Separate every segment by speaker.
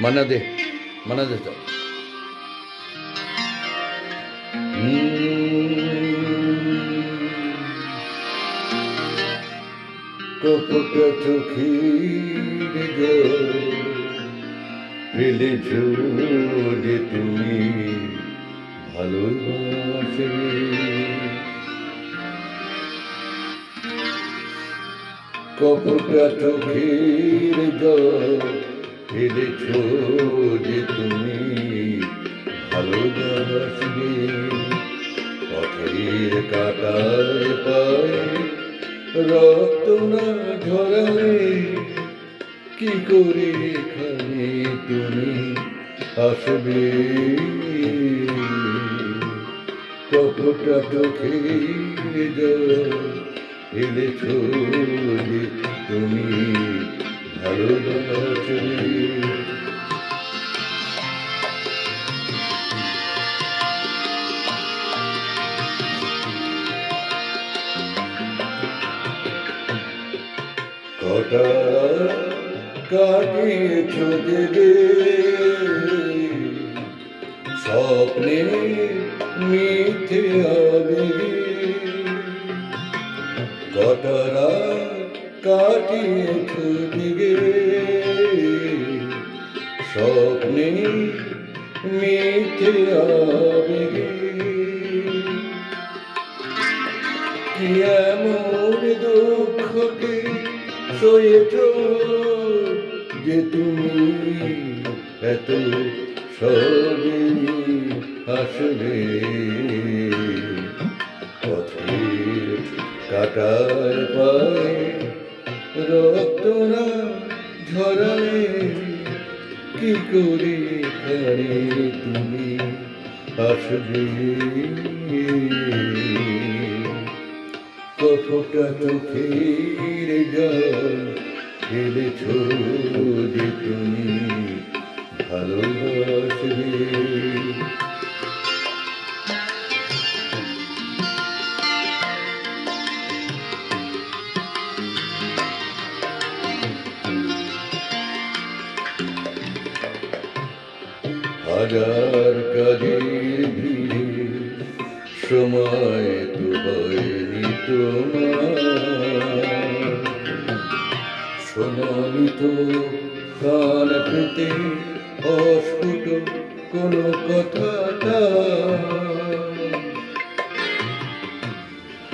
Speaker 1: মানা দে, মানা দে তো। কপটা চোখের জল ফেলেছ যে তুমি ভালোবাসবে, কপটা চোখের জল ফেলেছ যে তুমি ভালোবাসবে, পথের কাটায় পায়ে রক্ত না ঝরালে কি করে এখানে তুমি আসবে, কপটা চোখের জল ফেলেছ যে তুমি ভালোবাসবে। কটা কাটিয়েছ যে স্বপ্নে মিথ্যে আবেগে, কটারা কাটিয়েছ যে স্বপ্নে মিথ্যে আবেগে, কি এমন দুঃখকে সয়েছ যে তুমি এত সবে হাসবে, পথের কাটায় পায়ে রক্ত না ঝরালে কি করে এখানে তুমি আসবে, কপটা চোখের জল ফেলেছ যে তুমি ভালোবাসবে। হাজার কাজের ভিড়ে সময় তো হয়নি তোমার, শোনানি তো কান পেতে অস্ফুট কোনো কথাটা,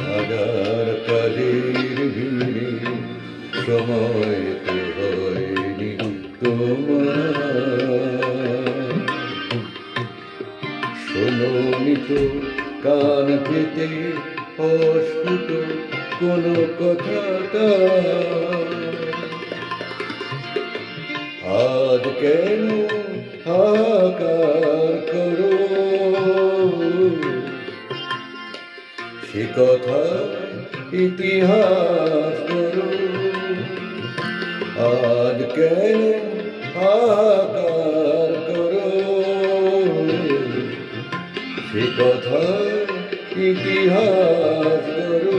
Speaker 1: হাজার কাজের ভিড়ে সময় তো হয়নি তোমার, শোনোনি তো কান পেতে অস্ফুট কোনো কথাটা, আজ কেন হাহাকার করো সে কথা ইতিহাস করো, আজ কেন হাহাকার করো সে কথা ইতিহাস করো,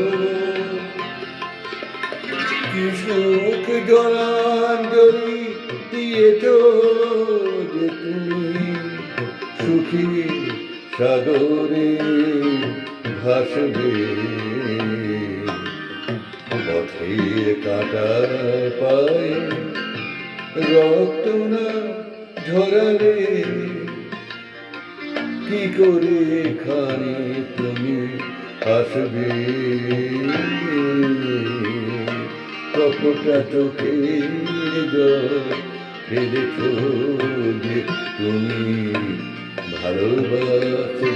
Speaker 1: কি সুখ জলাঞ্জলি দিয়েছ যে তুমি সুখী সাগরে ভাসবে, পথের কাটায় পায়ে রক্ত না ঝরালে কি করে এখানে তুমি আসবে, কপটা চোখের জল ফেলেছ যে তুমি ভালোবাসবে।